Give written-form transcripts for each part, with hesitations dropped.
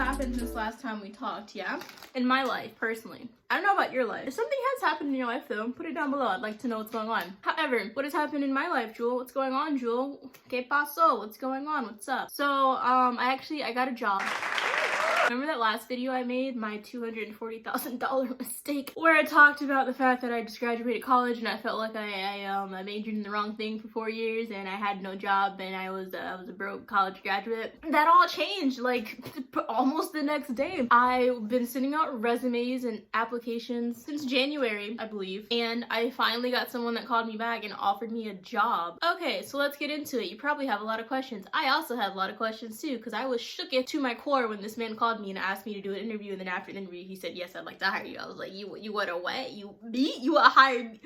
happened since last time we talked, yeah? In my life, personally. I don't know about your life. If something has happened in your life, though, put it down below. I'd like to know what's going on. However, what has happened in my life, Jewel? What's going on, Jewel? ¿Qué pasó? What's going on? What's up? So, I got a job. Remember that last video I made, my $240,000 mistake, where I talked about the fact that I just graduated college and I felt like I majored in the wrong thing for 4 years and I had no job and I was a broke college graduate. That all changed like almost the next day. I've been sending out resumes and applications since January, I believe, and I finally got someone that called me back and offered me a job. Okay, so let's get into it. You probably have a lot of questions. I also had a lot of questions too, because I was shook it to my core when this man called me and asked me to do an interview, and then after the interview he said, yes, I'd like to hire you. I was like, you want to what? You hired me?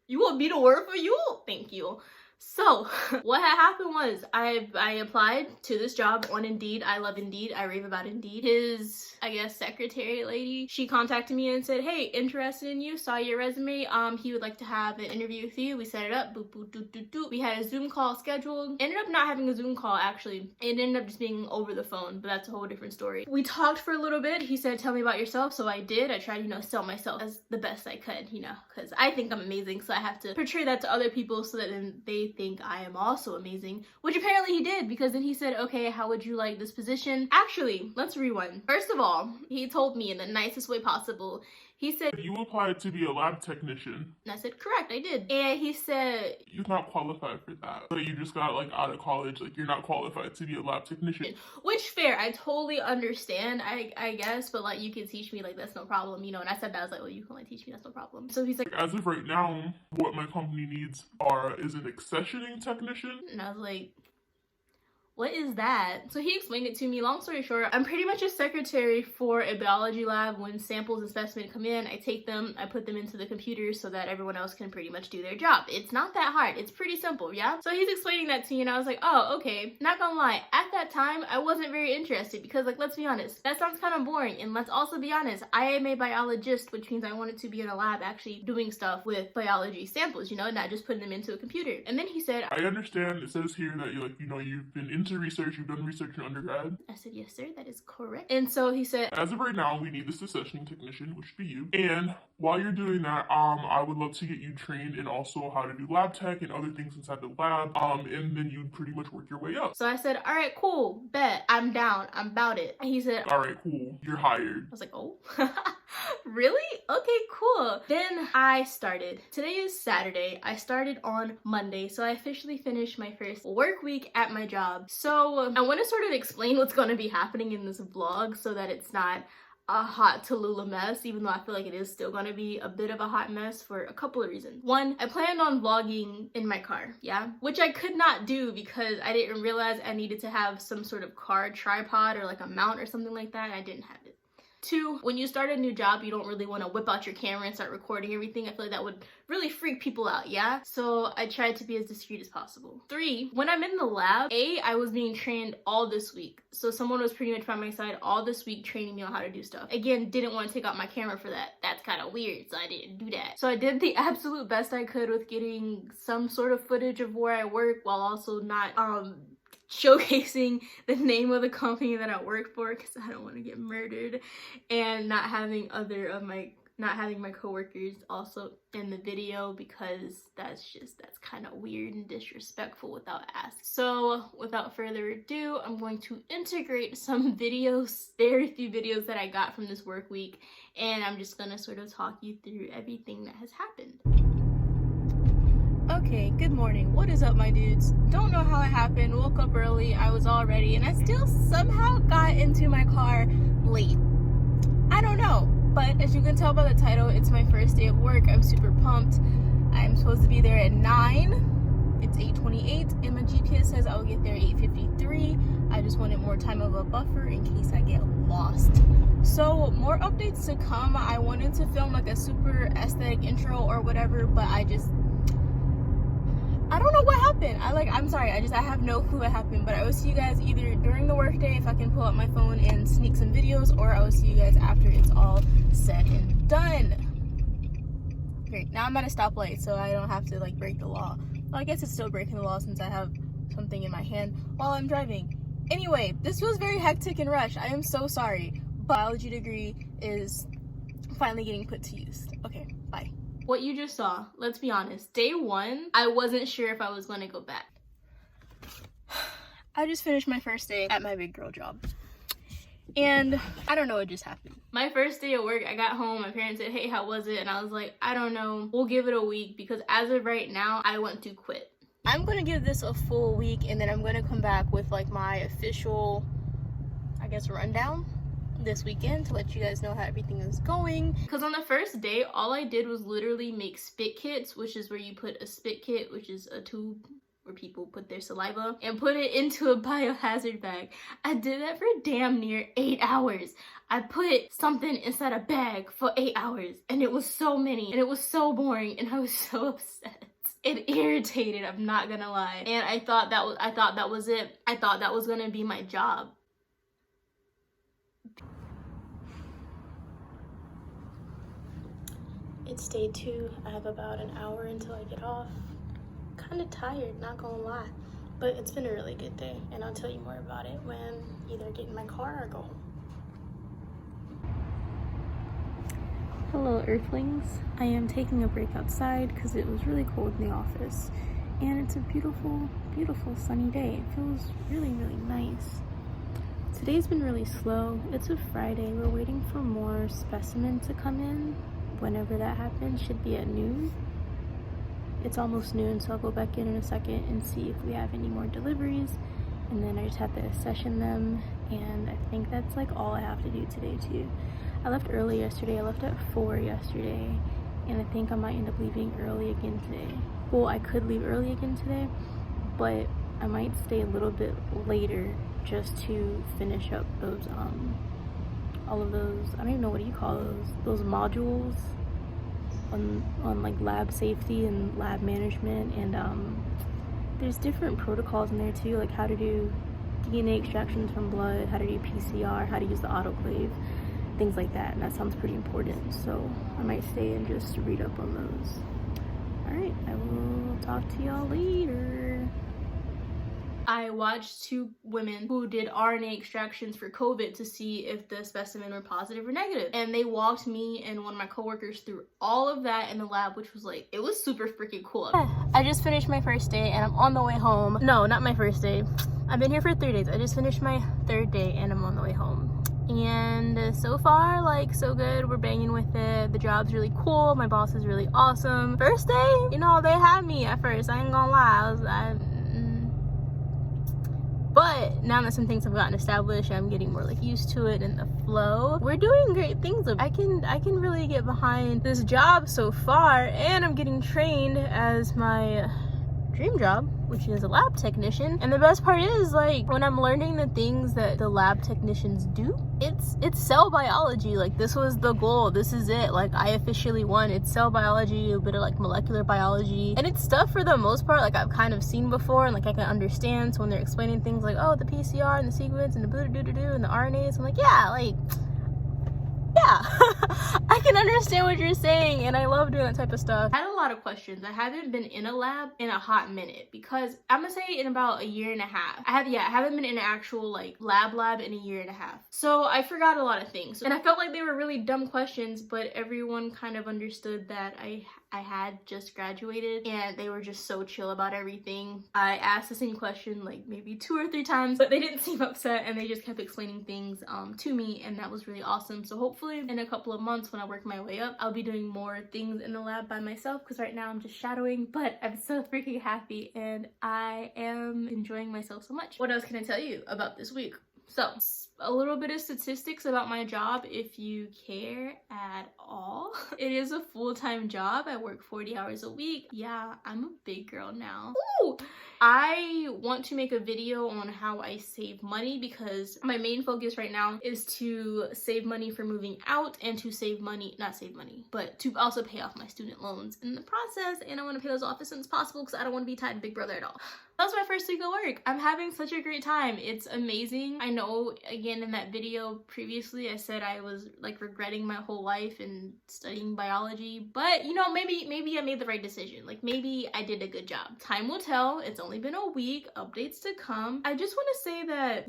You want me to work for you? Thank you. So what had happened was I applied to this job on Indeed. I love Indeed. I rave about Indeed. His, I guess, secretary lady, she contacted me and said, hey, interested in you, saw your resume. He would like to have an interview with you. We set it up. Boop, boop, doop, doop, doop. We had a Zoom call scheduled. Ended up not having a Zoom call, actually. It ended up just being over the phone, but that's a whole different story. We talked for a little bit. He said, tell me about yourself. So I did. I tried, sell myself as the best I could, because I think I'm amazing. So I have to portray that to other people so that then they think I am also amazing, which apparently he did, because then he said, okay, how would you like this position? Actually, let's rewind. First of all, he told me in the nicest way possible. He said, you applied to be a lab technician. And I said, correct, I did. And he said, you're not qualified for that. So you just got out of college, you're not qualified to be a lab technician. Which, fair, I totally understand, I guess, but you can teach me, that's no problem, and I said that, I was like, well, you can teach me, that's no problem. So he's like, as of right now, what my company needs is an accessioning technician. And I was like, what is that? So he explained it to me. Long story short, I'm pretty much a secretary for a biology lab. When samples and specimens come in, I take them, I put them into the computer so that everyone else can pretty much do their job. It's not that hard. It's pretty simple, yeah? So he's explaining that to me and I was like, oh, okay. Not gonna lie, at that time, I wasn't very interested because, let's be honest, that sounds kind of boring. And let's also be honest, I am a biologist, which means I wanted to be in a lab actually doing stuff with biology samples, not just putting them into a computer. And then he said, I understand it says here that you've been into research, you've done research in undergrad. I said, yes, sir, that is correct. And so he said, as of right now, we need this accessioning technician, which would be you. And while you're doing that, I would love to get you trained in also how to do lab tech and other things inside the lab. And then you'd pretty much work your way up. So I said, all right, cool, bet, I'm down, I'm about it. And he said, all right, cool, you're hired. I was like, oh, really? Okay, cool. Then I started. Today is Saturday. I started on Monday, so I officially finished my first work week at my job. So I want to sort of explain what's going to be happening in this vlog so that it's not a hot Tallulah mess, even though I feel like it is still gonna be a bit of a hot mess for a couple of reasons. One, I planned on vlogging in my car, yeah? Which I could not do because I didn't realize I needed to have some sort of car tripod or a mount or something like that. I didn't have it. Two, when you start a new job, you don't really want to whip out your camera and start recording everything. I feel like that would really freak people out, yeah? So I tried to be as discreet as possible. Three, when I'm in the lab, I was being trained all this week. So someone was pretty much by my side all this week training me on how to do stuff. Again, didn't want to take out my camera for that. That's kind of weird, so I didn't do that. So I did the absolute best I could with getting some sort of footage of where I work while also not, showcasing the name of the company that I work for because I don't want to get murdered, and not having my coworkers also in the video because that's kind of weird and disrespectful without asking. So without further ado, I'm going to integrate some videos, very few videos that I got from this work week, and I'm just gonna sort of talk you through everything that has happened. Okay, good morning. What is up, my dudes? Don't know how it happened. Woke up early. I was all ready, and I still somehow got into my car late. I don't know, but as you can tell by the title, it's my first day of work. I'm super pumped. I'm supposed to be there at 9. It's 8:28, and my GPS says I'll get there at 8:53. I just wanted more time of a buffer in case I get lost. So more updates to come. I wanted to film a super aesthetic intro or whatever, but I don't know what happened. I'm sorry, I have no clue what happened, but I will see you guys either during the workday if I can pull out my phone and sneak some videos, or I will see you guys after it's all said and done. Great, now I'm at a stoplight, so I don't have to break the law. Well, I guess it's still breaking the law since I have something in my hand while I'm driving. Anyway, this was very hectic and rushed. I am so sorry. Biology degree is finally getting put to use. Okay, bye. What you just saw, let's be honest, day one, I wasn't sure if I was gonna go back. I just finished my first day at my big girl job. And I don't know what just happened. My first day at work, I got home, my parents said, hey, how was it? And I was like, I don't know, we'll give it a week, because as of right now, I want to quit. I'm gonna give this a full week, and then I'm gonna come back with like my official, I guess, rundown this weekend to let you guys know how everything is going. Because on the first day, all I did was literally make spit kits, which is where you put a spit kit, which is a tube where people put their saliva, and put it into a biohazard bag. I did that for damn near 8 hours. I put something inside a bag for 8 hours, and it was so many, and it was so boring, and I was so upset. It irritated, I'm not gonna lie. And I thought that was it. I thought that was gonna be my job. It's day 2. I have about an hour until I get off. Kind of tired, not gonna lie, but it's been a really good day, and I'll tell you more about it when either I get in my car or go home. Hello, Earthlings. I am taking a break outside because it was really cold in the office, and it's a beautiful, beautiful sunny day. It feels really, really nice. Today's been really slow. It's a Friday. We're waiting for more specimens to come in. Whenever that happens, should be at noon. It's almost noon, so I'll go back in a second and see if we have any more deliveries, and then I just have to accession them, and I think that's like all I have to do today too. I left early yesterday. I left at 4 yesterday, and I think I might end up leaving early again today. Well, I could leave early again today, but I might stay a little bit later just to finish up those all of those, I don't even know, what do you call those modules on like lab safety and lab management, and there's different protocols in there too, like how to do DNA extractions from blood, how to do PCR, how to use the autoclave, things like that, and that sounds pretty important, so I might stay and just read up on those. Alright, I will talk to y'all later. I watched 2 women who did RNA extractions for COVID to see if the specimen were positive or negative. And they walked me and one of my coworkers through all of that in the lab, which was like, it was super freaking cool. I just finished my first day and I'm on the way home. No, not my first day. I've been here for 3 days. I just finished my 3rd day and I'm on the way home. And so far, like, so good. We're banging with it. The job's really cool. My boss is really awesome. First day, you know, they had me at first. I ain't gonna lie. But now that some things have gotten established, I'm getting more like used to it and the flow. We're doing great things. I can really get behind this job so far, and I'm getting trained as my dream job, which is a lab technician. And the best part is, like, when I'm learning the things that the lab technicians do, it's cell biology. Like, this was the goal. This is it. Like, I officially won. It's cell biology, a bit of like molecular biology, and it's stuff for the most part like I've kind of seen before and like I can understand. So when they're explaining things like, oh, the PCR and the sequence and the boo-doo-doo-doo and the RNAs, I'm like, yeah, like, yeah. I can understand what you're saying, and I love doing that type of stuff. I had a lot of questions. I haven't been in a lab in a hot minute, because I'm gonna say in about a year and a half. I haven't been in an actual like lab in a year and a half. So I forgot a lot of things, and I felt like they were really dumb questions, but everyone kind of understood that I had just graduated and they were just so chill about everything. I asked the same question like maybe 2 or 3 times, but they didn't seem upset and they just kept explaining things to me, and that was really awesome. So hopefully in a couple of months, when I work my way up, I'll be doing more things in the lab by myself, because right now I'm just shadowing. But I'm so freaking happy and I am enjoying myself so much. What else can I tell you about this week? So, a little bit of statistics about my job if you care at all. It is a full-time job. I work 40 hours a week. Yeah, I'm a big girl now. Ooh! I want to make a video on how I save money, because my main focus right now is to save money for moving out and to save money, not save money, but to also pay off my student loans in the process. And I want to pay those off as soon as possible because I don't want to be tied to Big Brother at all. That was my first week of work. I'm having such a great time. It's amazing. I know, again, in that video previously, I said I was like regretting my whole life and studying biology, but you know, maybe I made the right decision. Like maybe I did a good job. Time will tell. It's only been a week. Updates to come. I just want to say that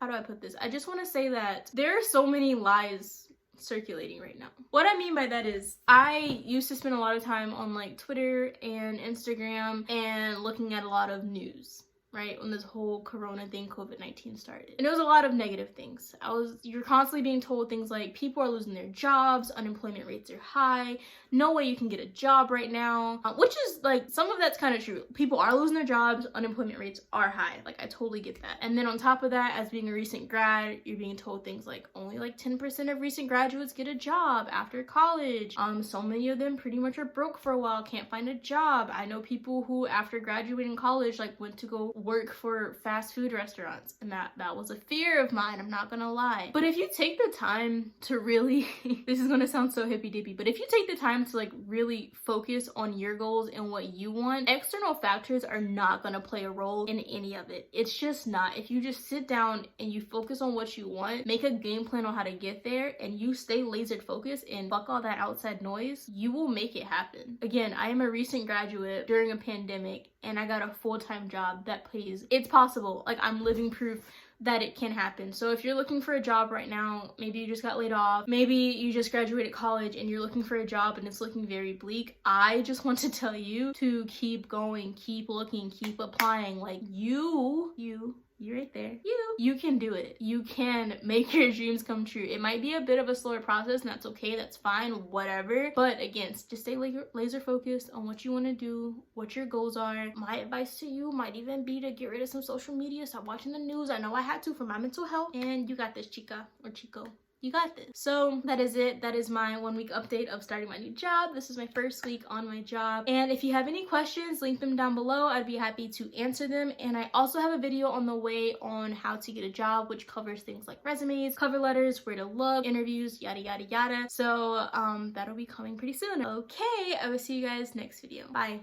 how do I put this? I just want to say that there are so many lies circulating right now. What I mean by that is I used to spend a lot of time on like Twitter and Instagram and looking at a lot of news, right? When this whole corona thing, COVID-19 started. And it was a lot of negative things. You're constantly being told things like people are losing their jobs, unemployment rates are high, no way you can get a job right now, which is like, some of that's kind of true. People are losing their jobs, unemployment rates are high. Like I totally get that. And then on top of that, as being a recent grad, you're being told things like only like 10% of recent graduates get a job after college. So many of them pretty much are broke for a while, can't find a job. I know people who after graduating college like went to go work for fast food restaurants, and that was a fear of mine, I'm not gonna lie. But if you take the time to really this is gonna sound so hippy dippy, but if you take the time to like really focus on your goals and what you want, external factors are not gonna play a role in any of it. It's just not. If you just sit down and you focus on what you want, make a game plan on how to get there, and you stay laser focused and fuck all that outside noise, you will make it happen. Again, I am a recent graduate during a pandemic, and I got a full-time job that pays. It's possible. Like I'm living proof that it can happen. So if you're looking for a job right now, maybe you just got laid off, maybe you just graduated college and you're looking for a job and it's looking very bleak, I just want to tell you to keep going, keep looking, keep applying. Like you right there. You can do it. You can make your dreams come true. It might be a bit of a slower process, and that's okay. That's fine, whatever. But again, just stay laser focused on what you want to do, what your goals are. My advice to you might even be to get rid of some social media, stop watching the news. I know I had to for my mental health, and you got this, chica or chico. You got this. So that is it. That is my 1 week update of starting my new job. This is my first week on my job. And if you have any questions, link them down below. I'd be happy to answer them. And I also have a video on the way on how to get a job, which covers things like resumes, cover letters, where to look, interviews, yada, yada, yada. So that'll be coming pretty soon. Okay, I will see you guys next video. Bye.